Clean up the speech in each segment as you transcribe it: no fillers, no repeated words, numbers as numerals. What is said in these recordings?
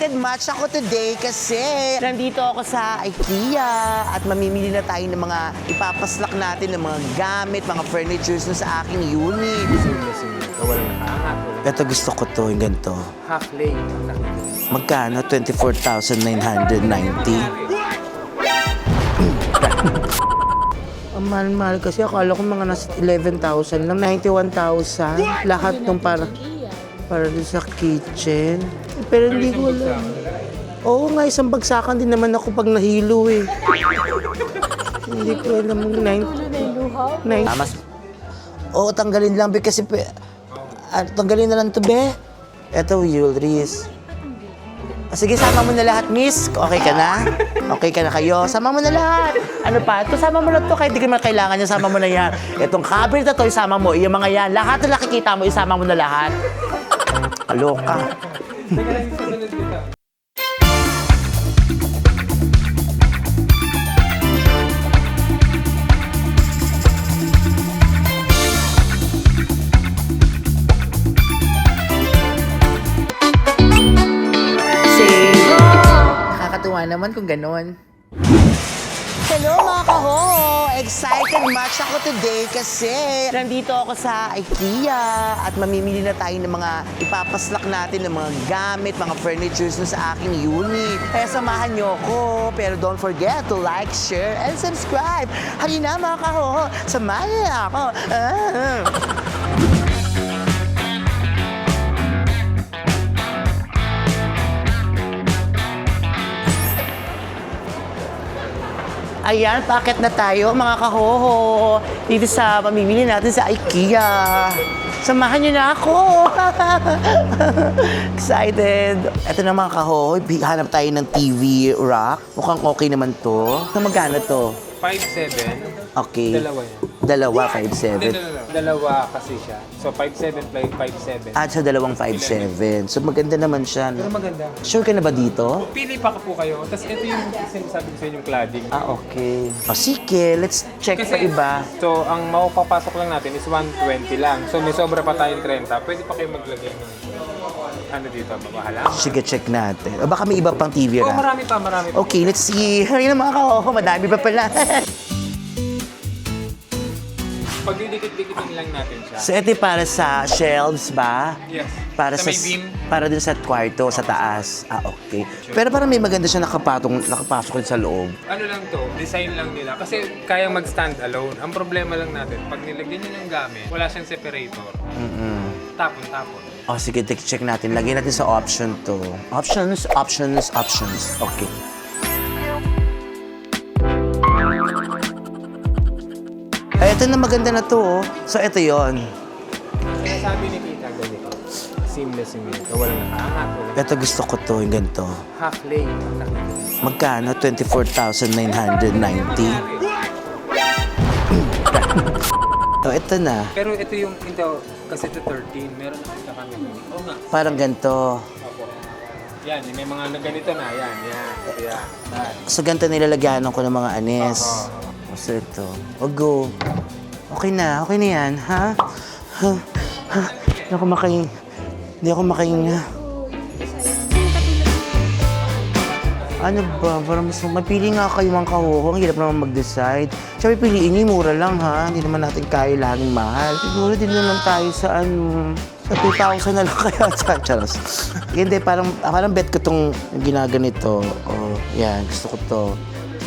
Excited much ako today kasi nandito ako sa IKEA at mamimili na tayo ng mga ipapaslak natin ng mga gamit, mga furnitures na sa aking unit. Walang angat. Ito gusto ko to, yung ganito. Half lane ang nakikita. Magkano? 24,990. Ang mahal-mahal kasi akala ko mga nasa 11,000 lang, 91,000. Lahat nung para din sa kitchen. Pero hindi ko alam. Oo nga, isang bagsakan din naman ako pag nahilo eh. Hindi ko alam yung 9. Mas, oo, tanggalin lang be kasi tanggalin na lang to be. Ito, jewelries. Sige, sama mo na lahat, miss. Okay ka na? Okay ka na kayo? Sama mo na lahat. Ano pa? Ito, sama mo na to. Kahit di ka kailangan niya, sama mo na yan. Itong cabinet na to, isama mo. Yung mga yan. Lahat na nakikita mo, isama mo na lahat. Aloka. Nakakatuwa naman kung ganon. Hello mga kaho! Excited much ako today kasi nandito ako sa IKEA at mamimili na tayo ng mga ipapaslak natin ng mga gamit, mga furnitures na sa aking unit. Kaya samahan niyo ako. Pero don't forget to like, share, and subscribe. Halina mga kaho! Samahan niyo ako! Ayan, packet na tayo mga kahoho. Dito sa mamimili natin sa IKEA. Samahan niyo na ako. Excited. Ito na mga kahoho. Hanap tayo ng TV rack. Mukhang okay naman to. Magkano to? 5'7". Okay. Dalawa yan. Dalawa, 5'7". Dalawa kasi siya. So 5'7 plus 5'7". At sa dalawang 5'7". So maganda naman siya. Pero maganda. Sure ka na ba dito? Pili pa po kayo. Tapos ito yung sinasabi ko sa inyo yung cladding. Okay. O sige, let's check pa iba. So ang mapapasok lang natin is 120 lang. So may sobra pa tayong 30. Pwede pa kayo maglagay ng ano dito, babahala. Sige, check natin. O baka may iba pang TV Oh, rack. marami pa. Okay, let's see. Halina mga kahoho, madami pa pala. Pag didikit-dikitin lang natin siya. So ito para sa shelves ba? Yes. Para Sa may beam. para din sa kwarto, sa taas. Ah, okay. Pero parang may maganda siya nakapasok rin sa loob. Ano lang to, design lang nila. Kasi kayang mag-stand alone. Ang problema lang natin, pag nilagyan nyo ng gamit, wala siyang separator. Tapon. Oh, sige, check natin. Lagyan natin sa option to. Options. Okay. Ay, ito na maganda na to, oh. So, ito yon. Sinasabi ni Tita ganito, seamless yung ganito. Walang nakaangat. Ito gusto ko to, yung ganito. Half lane ang nakikita. Magkano? 24,990. Oh, ito na. Pero ito kasi ito 13. Meron na kita kami. Oo nga. Parang ganito. Opo. Yan, may mga ganito na. Yan. So, ganito nilalagyanan ko ng mga anis. So, ito. O, go. Okay na yan, ha? Hindi ako makahinga. Ano ba? Parang mapili nga kayo mga kahoho. Ang hirap naman mag-decide. Siya pipiliin niyo, mura lang ha. Hindi naman natin kaya laging mahal. Siguro din na lang tayo sa sa 2,000 na lang kaya. Charos. Hindi, parang bet ko itong ginaganito. O, yan. Gusto ko to.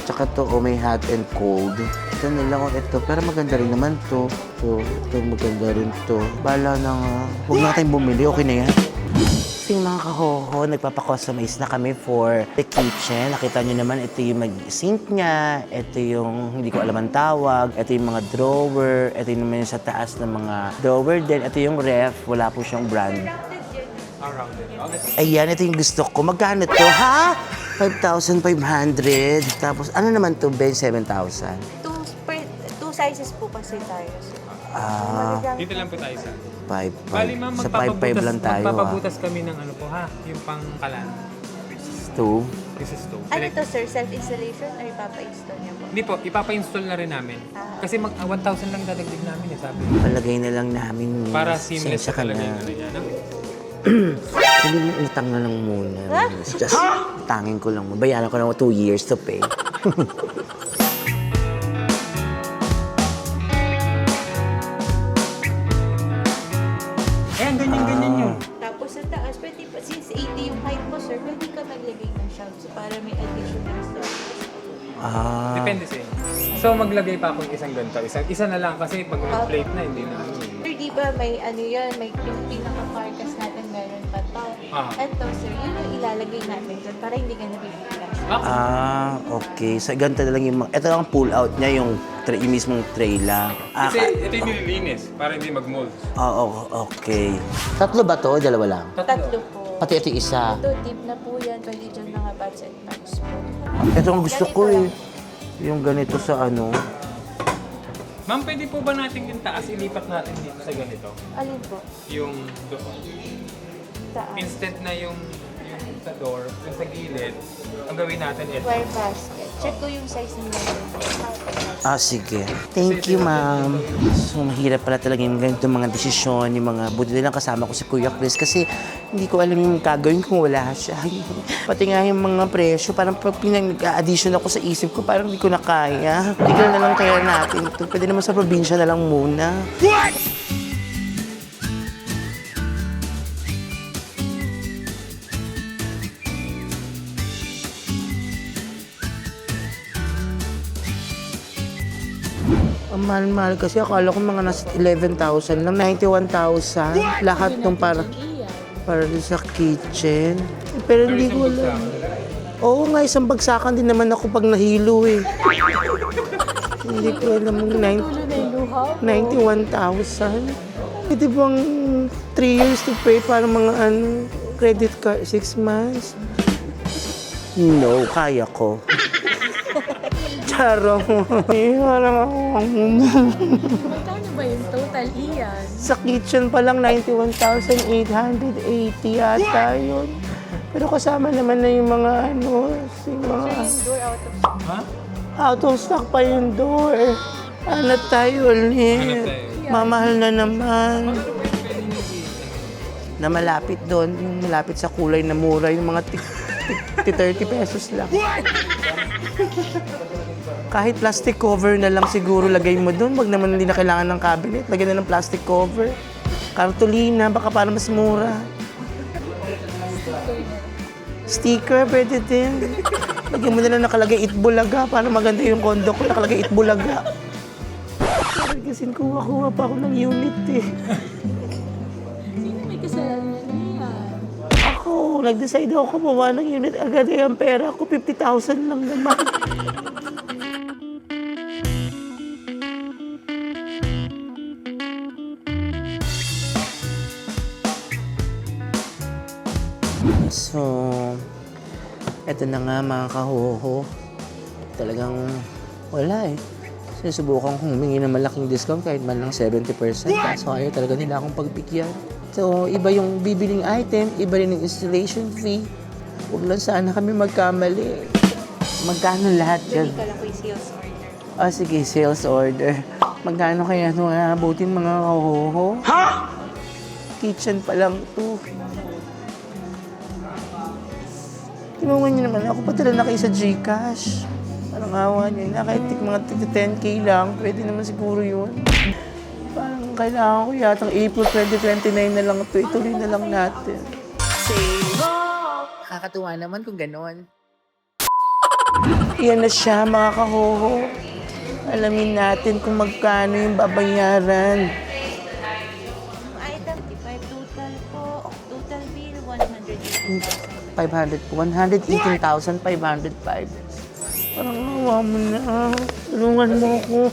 Tsaka to, may hot and cold. Ito na lang, ito. Pero maganda rin naman to. So, ito maganda rin to. Bala na nga. Huwag na tayong bumili. Okay na yan. Yung mga kahoho, nagpapakustomize na kami for the kitchen. Nakita nyo naman, ito yung mag-sink niya. Ito yung, hindi ko alam ang tawag. Ito yung mga drawer. Ito yung naman yung sa taas ng mga drawer din. Ito yung ref. Wala po siyang brand. Ayan, ito yung gusto ko. Magkano to, ha? 5,500. Tapos, ano naman to, Ben? 7,000. Two sizes po kasi tayo. Dito lang po tayo sa... 5,500. Bali ma'am, Sa 5,500 lang tayo, magpapabutas kami ng ano po ha, yung pangkalan. Stove. This is stove. Ano to sir? Self-installation or ipapa-install niyo po? Hindi po, ipapa-install na rin namin. Kasi 1,000 lang dadagdag namin sabi. Palagay na lang namin. Para seamless Sensya na talaga yung ano yan. Hindi mo utang na lang muna. It's just, tangin ko lang. Bayaran ko lang 2 years to pay. Ayan, ganyan yun. Tapos sa taas, pwede pa, since 80 yung height mo, sir, pwede ka maglagay ng shelves para may additional storage. Depende sa inyo. So, maglagay pa akong isang ganito. Isa na lang kasi pag may plate na, hindi na ano eh. Sir, di ba may ano yan, may yung pinaka-carcass natin meron pa to. Ito, sir, yun yung ilalagay natin dyan para hindi ka nabibigas. Okay. So, ganito na lang yung mga... Ito lang ang pull out niya, yung mismong tray lang. Kasi ito yung nililinis para hindi mag-mold. Okay. Tatlo ba to? Dalawa lang? Tatlo po. Pati ito yung isa. Ito, deep na po yan. Pwede dyan mga bags and bags po. Ito ang gusto ko Ganito eh. Yung ganito sa ano. Ma'am, pwede po ba natin yung taas ilipat natin dito sa ganito? Alin po? Yung doon. Taas. Instead na yung sa door, yung sa gilid, ang gawin natin ito. Square basket. Check ko yung size nila. Sige. Thank you, ma'am. So, mahirap pala talaga yung ganito mga desisyon, yung mga buti lang kasama ko si Kuya Chris kasi hindi ko alam yung gagawin kung wala siya. Pati nga yung mga presyo, parang pag pinag-addition ako sa isip ko, parang hindi ko na kaya. Tignan na lang kaya natin ito. Pwede naman sa probinsya na lang muna. Ang mahal-mahal kasi akala ko mga nasa 11,000 lang, 91,000. Lahat nung para dun sa kitchen. Pero hindi ko alam. Oo nga, isang bagsakan din naman ako pag nahilo eh. Hindi ko alam yung 91,000. Pwede bang 3 years to pay para mga credit card, 6 months? No, kaya ko. Charo. Magkano ba yung total iyan? Sa kitchen pa lang, 91,880 yata yun. Pero kasama naman na yung mga yung mga Yung door out of stock. Ha? out of stock pa yung door. Hanap tayo ulit. Hanap tayo. Mamahal na naman. Na malapit doon, yung malapit sa kulay na mura, yung mga 30 pesos lang. Kahit plastic cover na lang siguro lagay mo doon. Wag naman hindi na kailangan ng cabinet. Lagyan na ng plastic cover. Kartolina, baka para mas mura. Sticker, pwede din. Lagyan mo na lang nakalagay Itbulaga para maganda yung kondo ko. Nakalagay Itbulaga. Kasi kuha-kuha pa ako ng unit eh. Sino may kasalanan niyan? Ako, nag-decide ako gumawa ng unit. Agad eh, ang pera ko, 50,000 lang naman. So, eto na nga mga kahoho. Talagang wala eh. Sinusubukan kong humingi ng malaking discount kahit man lang 70%. Kaso ayaw talaga nila akong pagbigyan. So, iba yung bibiling item, iba rin yung installation fee. Huwag lang sana kami magkamali. Magkano lahat yan? Hindi ka lang po yung sales order. Sige, sales order. Magkano kaya ito abutin mga kahoho? Ha? Kitchen pa lang to. Tinungan niyo naman ako, padala na kayo sa GCash. Parang awa niyo na, kahit mga 10K lang, pwede naman siguro yun. Parang kailangan ko yatang April 2029 na lang ito, ituloy na lang natin. Kakatuwa naman kung ganon. Yan na siya mga kahoho. Alamin natin kung magkano yung babayaran. Item, 55 total po. Total bill, 180,000. 118,505. Parang awa mo na. Tulungan mo ako.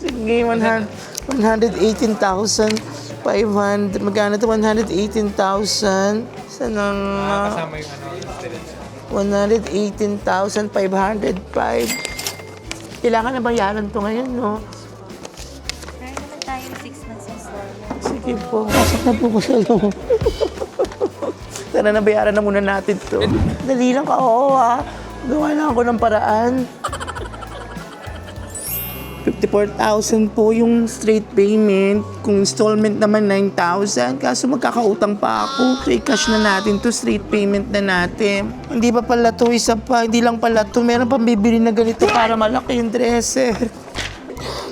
Sige, 118,500. Magkano ito? 118,000. Sana nga. Kasama yung installation. 118,505. Kailangan na bayaran to ngayon, no? Meron naman tayong 6 months installment. Sige po. Pasok na po ko sa loob. Tara na, bayaran na muna natin to. Dali lang ka, oo ha. Gawa lang ako ng paraan. 54,000 po yung straight payment. Kung installment naman 9,000. Kaso magkakautang pa ako. So i-cash na natin to, straight payment na natin. Hindi pa pala to, isa pa. Hindi lang pala to. Meron pang bibili na ganito para malaki yung dresser.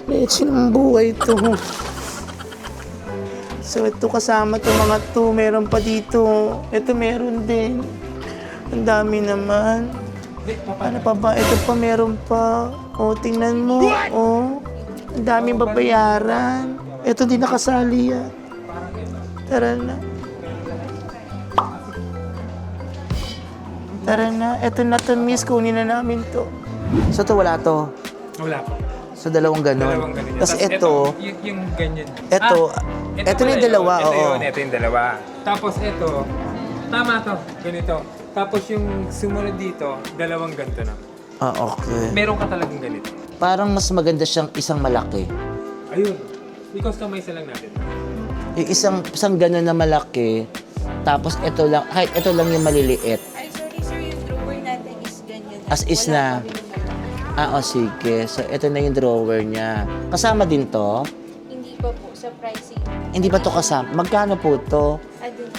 Medyo ng buhay to. So ito kasama to mga to. Meron pa dito. Ito meron din. Ang dami naman. Ano pa ba? Ito pa meron pa. O, tingnan mo. O, ang daming babayaran. Ito din nakasali yan. Tara na. Tara na. Ito na to, miss. Kunin na namin to. So, to wala to. Wala po. So, dalawang ganon. ganyan. Tapos Tas ito, yung ganyan. ito na pala yung dalawa. Ito Oo. ito yung dalawa. Tapos ito, tama to, ganito. Tapos yung sumunod dito, dalawang ganito na. Ah, okay. Meron ka talagang ganito. Parang mas maganda siyang isang malaki. Ayun. I-customize lang natin. Yung isang gano'n na malaki, tapos ito lang, kahit ito lang yung maliliit. Ay, sorry sir, yung drawer natin is ganyan. As is na. Ah, o sige. So, ito na yung drawer niya. Kasama din to? Hindi pa po, sa pricing. Hindi pa to kasama. Magkano po to? Adun.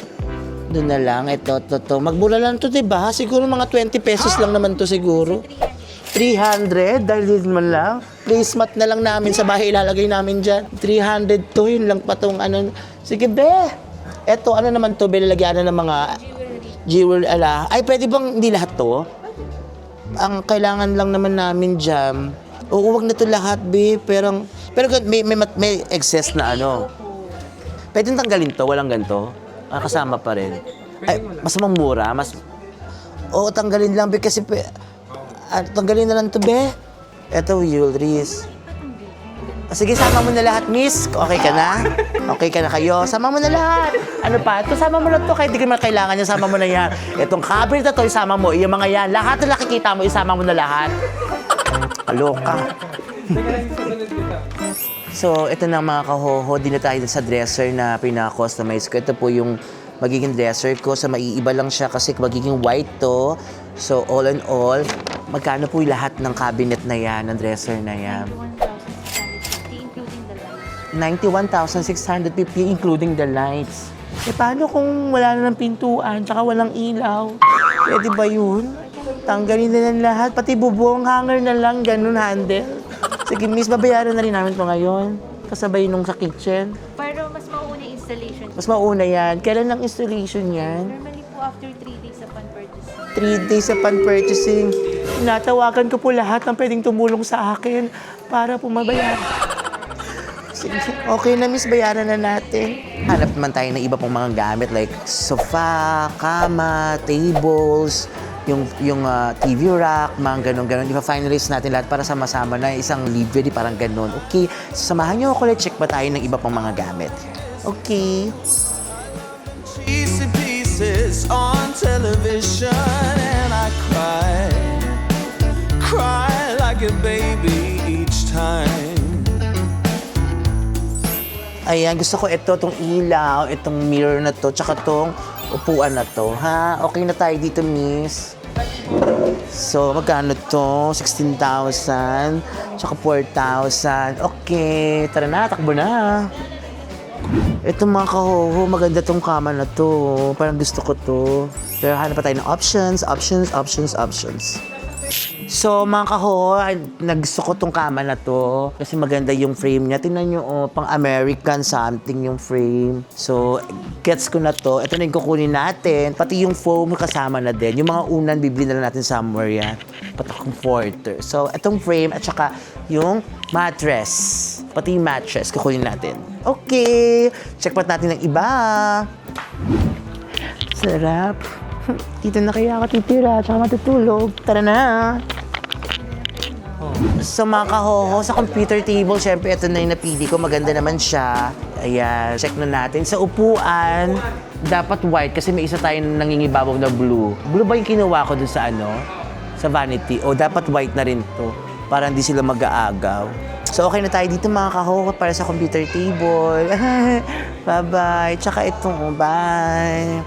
Doon na lang. Ito. Magbura lang to, diba? Siguro mga 20 pesos lang naman to siguro. 300? Dahil din man lang. Placemat na lang namin sa bahay. Ilalagay namin dyan. 300 to. Yun lang pa tong ano. Sige, be. Ito, ano naman to? Belalagyan na ng mga jewelry. Ay, pwede bang hindi lahat to? Ang kailangan lang naman namin dyan. Oo, wag na to lahat, be. Pero may excess na ano. Pwede tanggalin to, walang ganito. Kasama pa rin. Ay, mas mamura, Oo, tanggalin lang, be, kasi tanggalin na lang to, be. Eto, jewelries. Sige, sama mo na lahat, miss. Okay ka na? Okay ka na kayo? Sama mo na lahat. Ano pa? Ito, sama mo na to. Kahit di ka man kailangan niya, sama mo na yan. Itong cabinet na to, isama mo. Yung mga yan, lahat na nakikita mo, isama mo na lahat. Aloka. So, ito na mga kahoho. Di na tayo sa dresser na pinaka-customize ko. Ito po yung magiging dresser ko. So, maiiba lang siya kasi magiging white to. So, all in all, magkano po yung lahat ng cabinet na yan, ng dresser na yan? 91,650 including the lights. Eh, paano kung wala na ng pintuan tsaka walang ilaw? Pwede ba yun? Tanggalin na lang lahat. Pati bubong, hanger na lang, ganun handle. Sige, miss, babayaran na rin namin ito ngayon. Kasabay nung sa kitchen. Pero mas mauna yung installation. Mas mauna yan. Kailan ang installation yan? Normally po after 3 days upon purchasing. 3 days upon purchasing. Natawagan ko po lahat ng pwedeng tumulong sa akin para po mabayaran. Sige, okay na, miss, bayaran na natin. Hanap naman tayo ng iba pong mga gamit like sofa, kama, tables, yung TV rack, mga ganun-ganun. Ipa-finalize natin lahat para sama-sama na isang libre, di parang ganun. Okay, samahan niyo ako ulit. Check ba tayo ng iba pong mga gamit? Okay. Piece pieces on television and I cry like a baby each time. Ayan, gusto ko ito, itong ilaw, itong mirror na to, tsaka itong upuan na to, ha? Okay na tayo dito, miss. So, magkano to? 16,000, tsaka 4,000. Okay, tara na, takbo na. Ito mga kahoho, maganda tong kama na to. Parang gusto ko to. Pero hanap pa tayo ng options. So, mga kaho, naggusto ko tong kama na to kasi maganda yung frame niya. Tingnan nyo, oh, pang American something yung frame. So, gets ko na to. Ito na yung kukunin natin. Pati yung foam kasama na din. Yung mga unan, bibili na lang natin somewhere yan. Pati comforter. So, itong frame at saka yung mattress. Pati yung mattress, kukunin natin. Okay! Check pa natin ng iba. Sarap. Dito na kaya ako titira, tsaka matutulog. Tara na! So mga kahoho, sa computer table, syempre ito na yung napili ko. Maganda naman siya. Ayan, check na natin. Sa upuan, dapat white kasi may isa tayong nangingibabaw na blue. Blue ba yung kinuha ko dun sa sa vanity? O dapat white na rin to para hindi sila mag-aagaw. So okay na tayo dito mga kahoho para sa computer table. Bye-bye. Tsaka itong bye.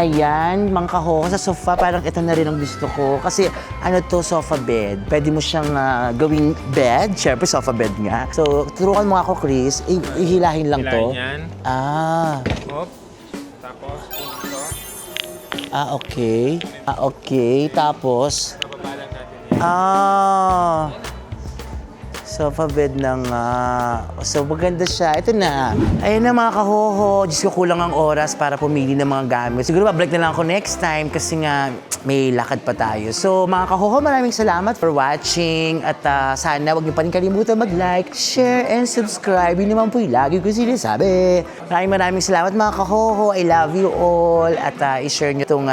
ayan, mga kahoho sa sofa, parang ito na rin ang gusto ko. Kasi ano to, sofa bed. Pwede mo siyang gawing bed. Siyempre, sofa bed nga. So, turuan mo ako, Chris. Ihilahin lang to. Hilahin yan. Hop. Tapos, punto. Okay. Okay. Tapos, Nababalan natin yan. sofa bed na nga. So, maganda siya. Ito na. Ayan na mga kahoho. Diyos ko, kulang ang oras para pumili ng mga gamit. Siguro babalik na lang ako next time kasi nga may lakad pa tayo. So, mga kahoho, maraming salamat for watching. At sana huwag niyo pa rin kalimutan mag-like, share, and subscribe. Yun naman po yung lagi ko sinasabi. Maraming salamat mga kahoho. I love you all. At i-share niyo itong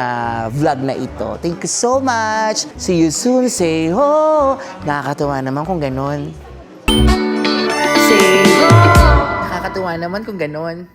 vlog na ito. Thank you so much. See you soon. Say ho. Nakakatawa naman kung ganon. Say ho! Nakakatuwa naman kung ganon.